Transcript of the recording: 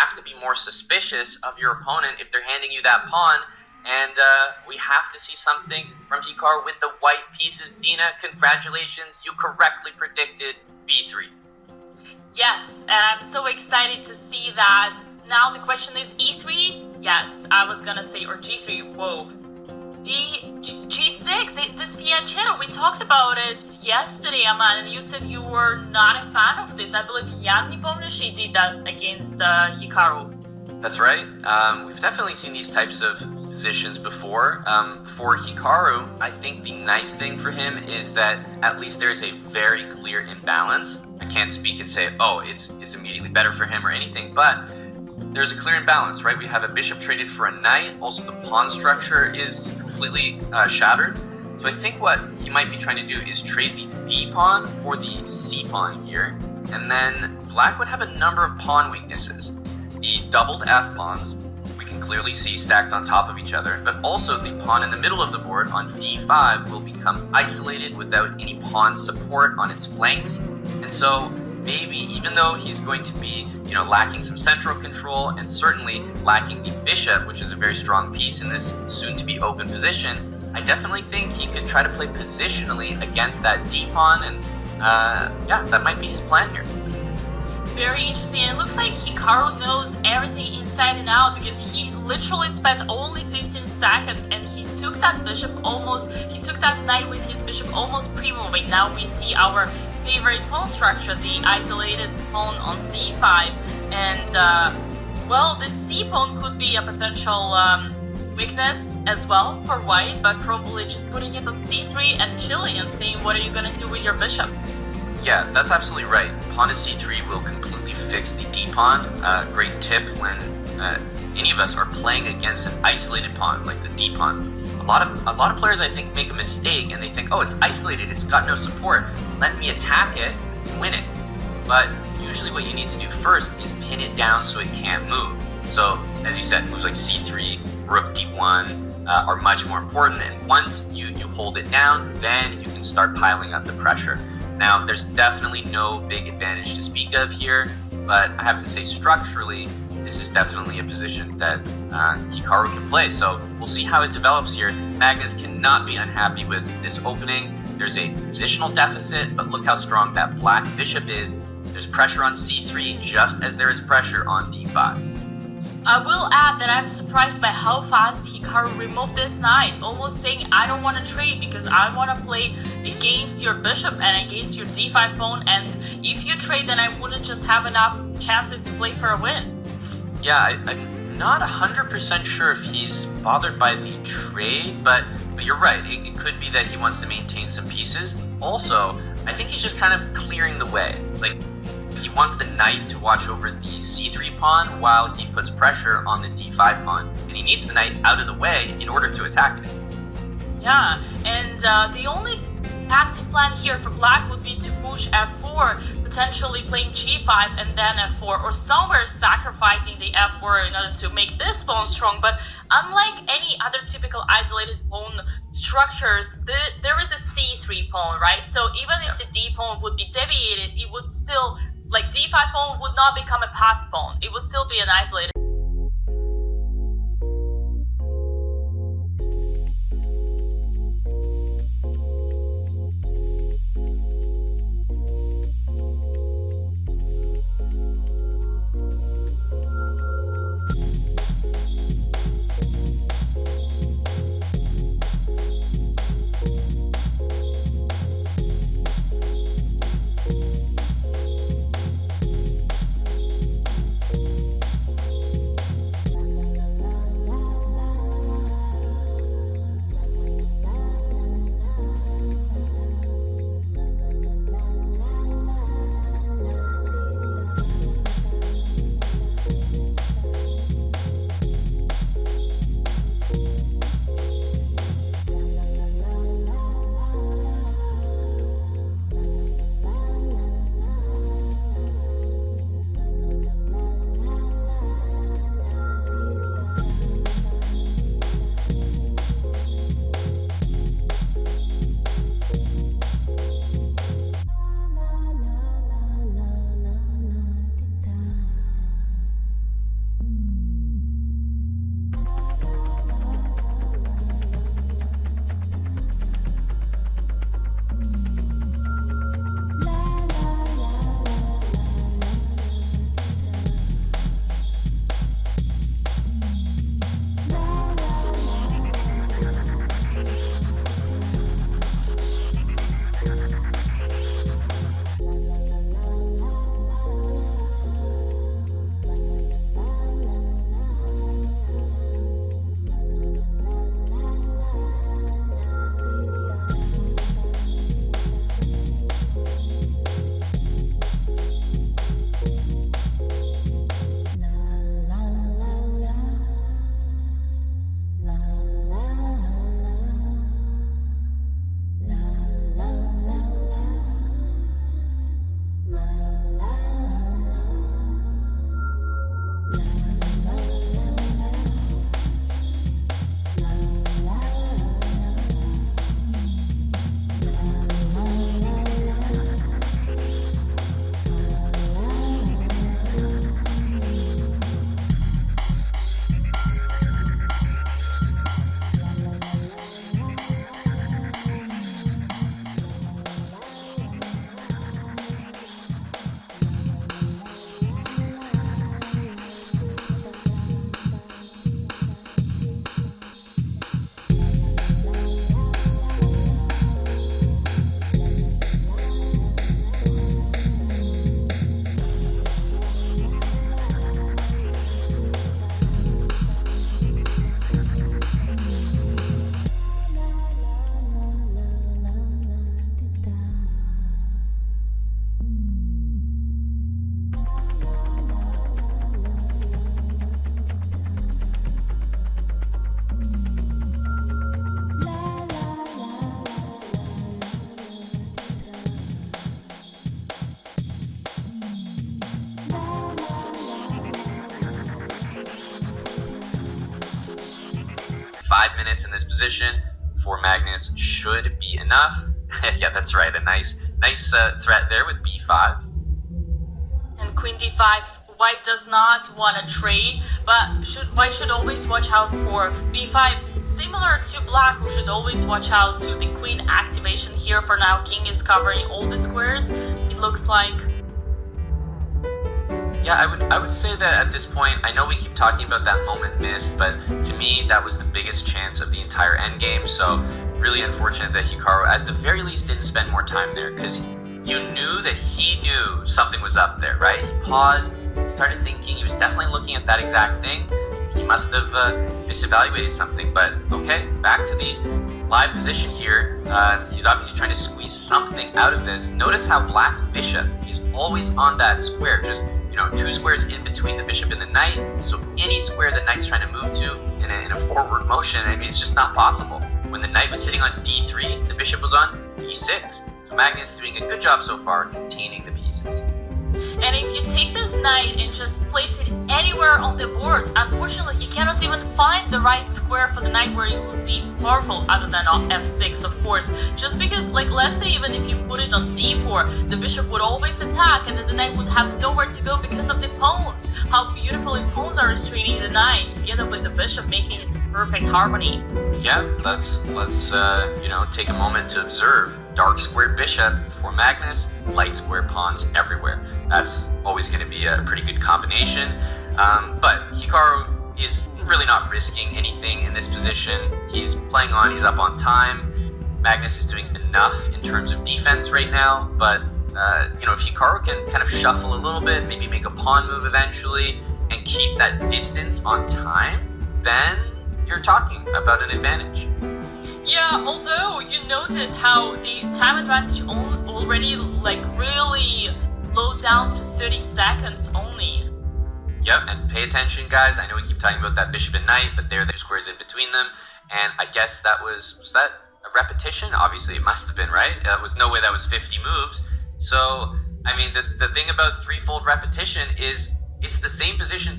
have to be more suspicious of your opponent if they're handing you that pawn. And we have to see something from Hikaru with the white pieces. Dina, congratulations. You correctly predicted b3. Yes, and I'm so excited to see that. Now the question is e3? Yes, I was gonna say, or g3. Whoa. G6, this fianchetto, we talked about it yesterday, Aman, and you said you were not a fan of this. I believe Jan Nepomniachtchi did that against Hikaru. That's right. We've definitely seen these types of positions before. For Hikaru, I think the nice thing for him is that at least there's a very clear imbalance. I can't speak and say, oh, it's immediately better for him or anything, but there's a clear imbalance, right? We have a bishop traded for a knight. Also, the pawn structure is completely shattered. So I think what he might be trying to do is trade the d pawn for the c pawn here. And then black would have a number of pawn weaknesses. The doubled f pawns, we can clearly see stacked on top of each other, but also the pawn in the middle of the board on d5 will become isolated without any pawn support on its flanks. And so maybe even though he's going to be, lacking some central control and certainly lacking the bishop, which is a very strong piece in this soon-to-be open position, I definitely think he could try to play positionally against that d pawn, and that might be his plan here. Very interesting, and it looks like Hikaru knows everything inside and out, because he literally spent only 15 seconds and he took that knight with his bishop almost pre-moving. Now we see our favorite pawn structure, the isolated pawn on d5, and well, the c pawn could be a potential weakness as well for white, but probably just putting it on c3 and chilling and seeing what are you going to do with your bishop. Yeah, that's absolutely right. Pawn to c3 will completely fix the d pawn. Great tip when any of us are playing against an isolated pawn like the d pawn. A lot of players, I think, make a mistake and they think, oh, it's isolated, it's got no support, let me attack it and win it. But usually what you need to do first is pin it down so it can't move. So, as you said, moves like c3, rook d1 are much more important, and once you hold it down, then you can start piling up the pressure. Now, there's definitely no big advantage to speak of here, but I have to say structurally, this is definitely a position that Hikaru can play. So we'll see how it develops here. Magnus cannot be unhappy with this opening. There's a positional deficit, but look how strong that black bishop is. There's pressure on c3 just as there is pressure on d5. I will add that I'm surprised by how fast Hikaru removed this knight, almost saying I don't want to trade because I want to play against your bishop and against your d5 pawn, and if you trade then I wouldn't just have enough chances to play for a win. Yeah, I'm not 100% sure if he's bothered by the trade, but you're right, it could be that he wants to maintain some pieces. Also, I think he's just kind of clearing the way. Like, he wants the knight to watch over the c3 pawn while he puts pressure on the d5 pawn, and he needs the knight out of the way in order to attack it. Yeah, and the only active plan here for black would be to push f4, potentially playing g5 and then f4, or somewhere sacrificing the f4 in order to make this pawn strong. But unlike any other typical isolated pawn structures, there is a c3 pawn, right? So even if the d pawn would be deviated, it would still, like d5 pawn would not become a passed pawn. It would still be an isolated. 5 minutes in this position for Magnus should be enough. Yeah, that's right. A nice threat there with b5. And queen d5, white does not want to trade, but white should always watch out for b5. Similar to black, who should always watch out to the queen activation here. For now, king is covering all the squares. It looks like. Yeah, I would say that at this point, I know we keep talking about that moment missed, but to me, that was the biggest chance of the entire endgame. So really unfortunate that Hikaru, at the very least, didn't spend more time there, because you knew that he knew something was up there, right? He paused, started thinking. He was definitely looking at that exact thing. He must have misevaluated something. But okay, back to the live position here. He's obviously trying to squeeze something out of this. Notice how black's bishop is always on that square, just 2 squares in between the bishop and the knight. So any square the knight's trying to move to in a forward motion, I mean, it's just not possible. When the knight was sitting on d3, the bishop was on e6. So Magnus doing a good job so far containing the pieces. And if you take this knight and just place it anywhere on the board, unfortunately you cannot even find the right square for the knight where it would be powerful, other than on f6, of course. Just because, like, let's say even if you put it on d4, the bishop would always attack, and then the knight would have nowhere to go because of the pawns. How beautifully pawns are restraining the knight together with the bishop, making it perfect harmony. Yeah, let's take a moment to observe. Dark square bishop for Magnus, light square pawns everywhere. That's always going to be a pretty good combination. But Hikaru is really not risking anything in this position. He's playing on, he's up on time. Magnus is doing enough in terms of defense right now, but if Hikaru can kind of shuffle a little bit, maybe make a pawn move eventually, and keep that distance on time, then you're talking about an advantage. Yeah, although you notice how the time advantage already really low down to 30 seconds only. Yep, and pay attention, guys. I know we keep talking about that bishop and knight, but there are 2 squares in between them, and I guess that was that a repetition? Obviously, it must have been, right? That was no way that was 50 moves. So, I mean, the thing about threefold repetition is it's the same position